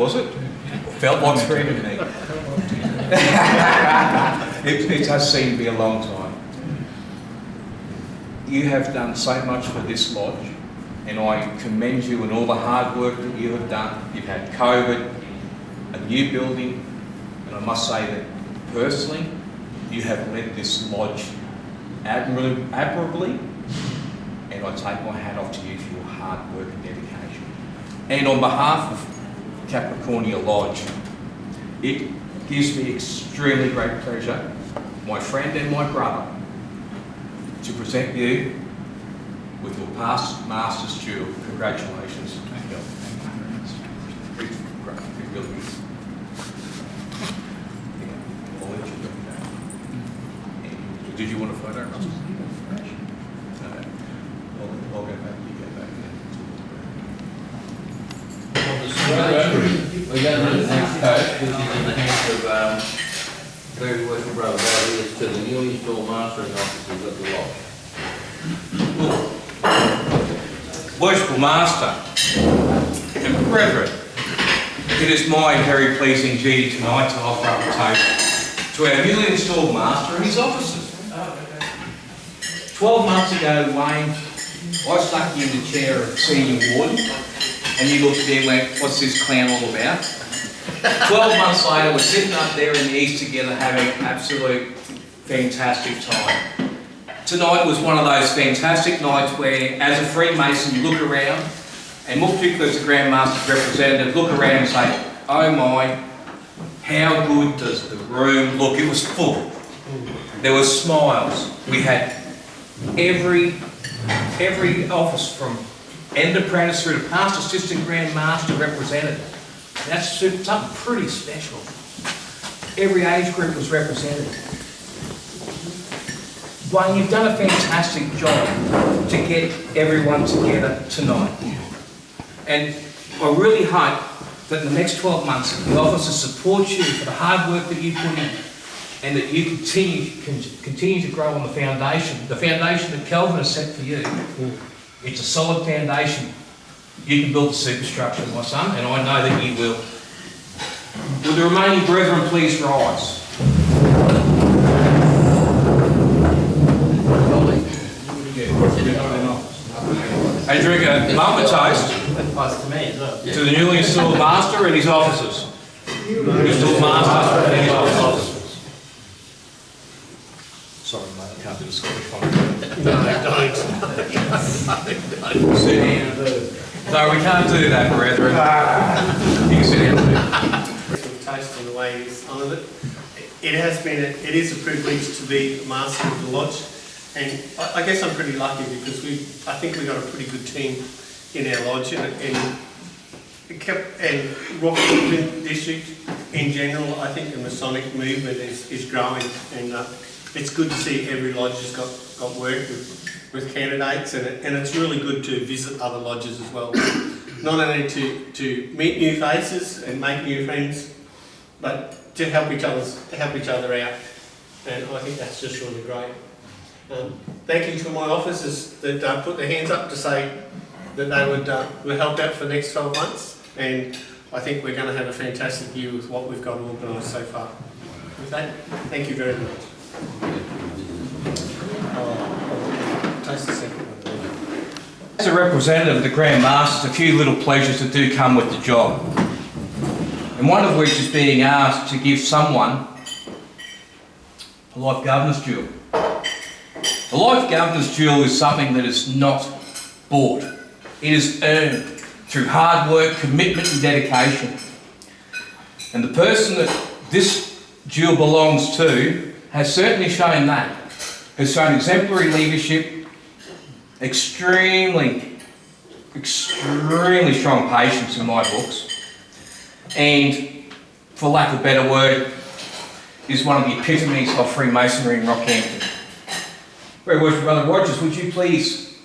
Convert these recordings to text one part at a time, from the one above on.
Was it? Felt like screaming to me. It does seem to be a long time. You have done so much for this lodge, and I commend you in all the hard work that you have done. You've had COVID, a new building, and I must say that personally, you have led this lodge admirably, and I take my hat off to you for your hard work and dedication. And on behalf of Capricornia Lodge, it gives me extremely great pleasure, my friend and my brother, to present you with your past Master's Jewel. Congratulations. It really is. I'll let you go. Did you want a photo? No. I'll go back. You go back We got the next coach, which is in the hands of very working brother. That is to the newly installed mastering officers at the lodge. Worshipful Master and Brethren, it is my very pleasing duty tonight to offer up a toast to our newly installed Master and his officers. 12 months ago, Wayne, I stuck you in the chair of senior warden, and you looked at me and went, what's this clown all about? 12 months later, we're sitting up there in the east together having an absolute fantastic time. Tonight was one of those fantastic nights where, as a Freemason, you look around, and more particularly as a Grand Master's representative, look around and say, oh my, how good does the room look? It was full. There were smiles. We had every office from end apprentice through to past assistant Grand Master representative. That's something pretty special. Every age group was represented. Wayne, you've done a fantastic job to get everyone together tonight. And I really hope that in the next 12 months, the officers support you for the hard work that you put in, and that you continue to grow on the foundation that Kelvin has set for you. It's a solid foundation. You can build the superstructure, my son, and I know that you will. Will the remaining brethren please rise? And drink a moment toast to the newly installed Master and his officers. Installed Master and his officers. Sorry, mate, I can't do the Scottish one. No, don't. Sit down. No, we can't do that, brethren. You can sit down too. Taste on the way he's honoured it. It is a privilege to be Master of the Lodge, and I guess I'm pretty lucky because I think we got a pretty good team in our lodge, and Rockland District in general. I think the Masonic movement is growing, and it's good to see every lodge has got work with candidates, and it's really good to visit other lodges as well. Not only to meet new faces and make new friends, but to help each other out. And I think that's just really great. Thank you to my officers that put their hands up to say that they would help out for the next 12 months. And I think we're going to have a fantastic year with what we've got organised so far. With that, thank you very much. As a representative of the Grand Masters, a few little pleasures that do come with the job. And one of which is being asked to give someone a Life Governor's Jewel. The Life Governor's Jewel is something that is not bought. It is earned through hard work, commitment and dedication. And the person that this jewel belongs to has certainly shown that. Has shown exemplary leadership, extremely strong patience in my books, and for lack of a better word, is one of the epitomes of Freemasonry in Rockhampton. Very worshipful Brother Rogers, would you please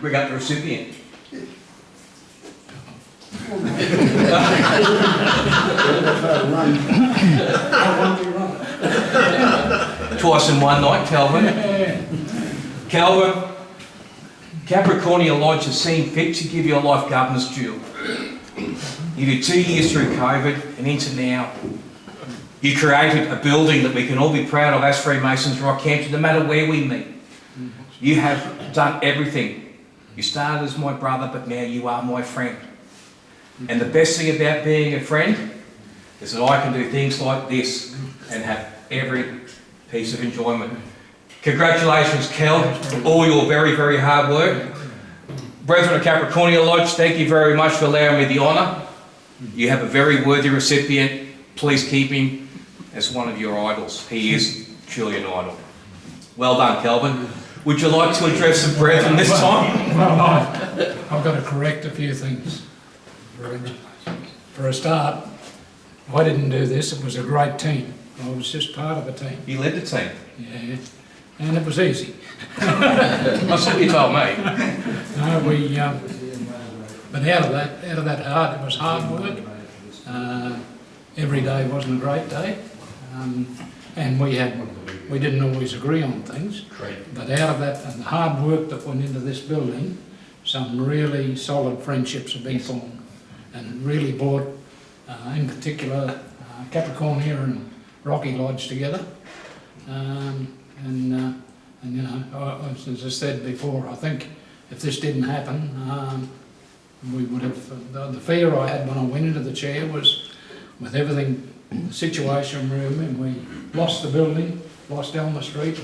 bring up the recipient? Twice in one night, Calvin. Calvin, Capricornia Lodge has seen fit to give you a Life Governor's Jewel. You did 2 years through COVID and into now. You created a building that we can all be proud of as Freemasons Rockhampton, no matter where we meet. You have done everything. You started as my brother, but now you are my friend. And the best thing about being a friend is that I can do things like this and have every piece of enjoyment. Congratulations, Kel, for all your very, very hard work. Brethren of Capricornia Lodge, thank you very much for allowing me the honour. You have a very worthy recipient. Please keep him as one of your idols. He is truly an idol. Well done, Kelvin. Would you like to address the brethren this time? Well, I've got to correct a few things. For a start, I didn't do this. It was a great team. I was just part of the team. You led the team. Yeah, and it was easy. That's what you told me. No, but out of that hard, it was hard work. Every day wasn't a great day, and we didn't always agree on things. But out of that and the hard work that went into this building, some really solid friendships have been formed, and really brought, in particular, Capricornia and Rocky Lodge together. And you know, as I said before, I think if this didn't happen, we would have, the fear I had when I went into the chair was with everything, the situation room, and we lost the building, lost Elmer Street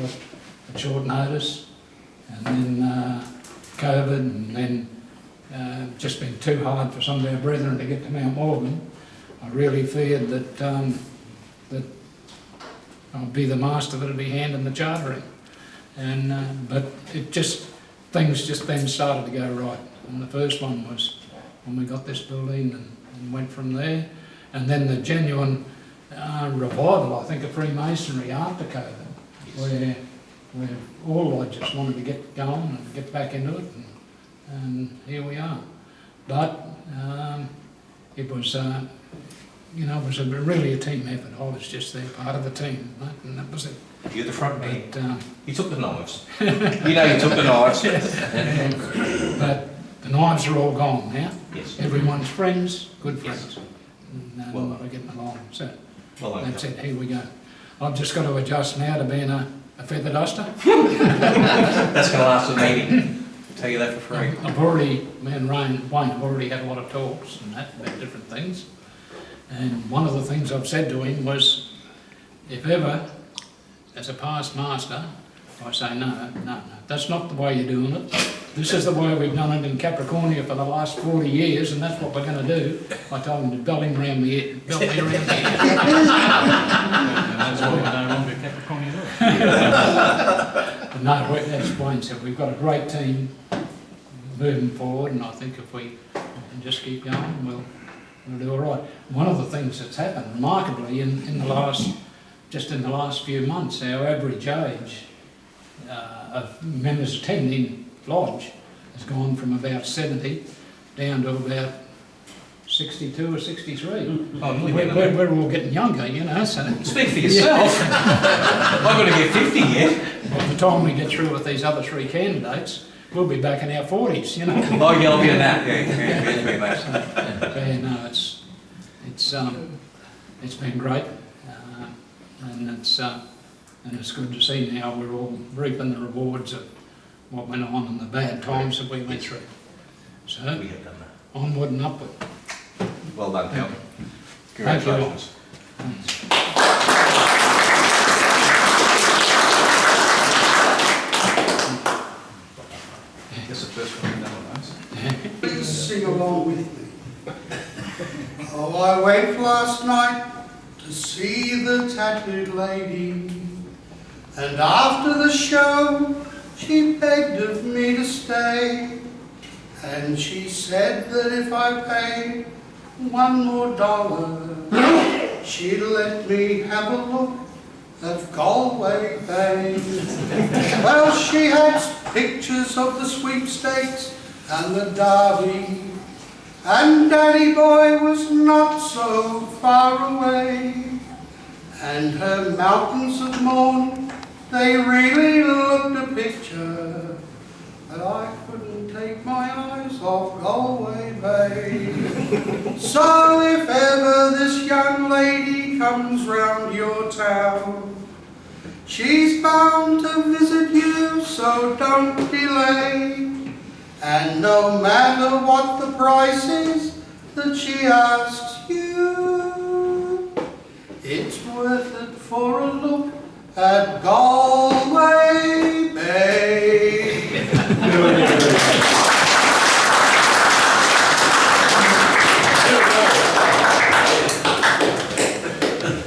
at short notice, and then COVID, and then just been too hard for some of our brethren to get to Mount Morgan. I really feared that that I'd be the master that would be handing the charter in. And but things just then started to go right. And the first one was when we got this building and went from there. And then the genuine revival, I think, of Freemasonry after COVID, where all lodges wanted to get going and get back into it, and here we are. But it was, you know, it was really a team effort. I was just there, part of the team, right? And that was it. You're the front man. But, you took the knives. You know you took the knives. but the knives are all gone now. Yes. Everyone's friends, good friends. Yes. And Well we're getting along. So Well done. that's it, here we go. I've just got to adjust now to being a feather duster. That's going to last a meeting. I'll tell you that for free. I've already, me and Wayne have already had a lot of talks and that about different things. And one of the things I've said to him was, if ever, as a past master, I say, no, that's not the way you're doing it. This is the way we've done it in Capricornia for the last 40 years, and that's what we're going to do. I told him to belt me around the ear. That's why we're no longer Capricornia Lodge. No, as Wayne said, we've got a great team moving forward, and I think if we can just keep going, we'll do all right. One of the things that's happened remarkably in the last few months, our average age of members attending Lodge has gone from about 70 down to about 62 or 63. Oh, We're all getting younger, you know. So speak for yourself. I've got to get 50 yet. by the time we get through with these other three candidates, we'll be back in our 40s, you know. Oh, yeah, I'll be in that. Yeah, mate. Yeah, no, it's been great, and it's good to see now we're all reaping the rewards of what went on and the bad times that we went through. So We have done that. onward and upward. Well done, Cal. Thank you. Congratulations. Guess the first one, no one knows. Please sing along with me. Oh, I went last night to see the tattooed lady, and after the show she begged of me to stay, and she said that if I paid $1 more, she'd let me have a look at Galway Bay. Well, she had pictures of the sweepstakes and the derby, and Daddy Boy was not so far away, and her mountains of mourning, they really looked a picture, but I couldn't take my eyes off Galway Bay. So if ever this young lady comes round your town, she's bound to visit you, so don't delay. And no matter what the price is that she asks you, it's worth it for a look at Galway Bay.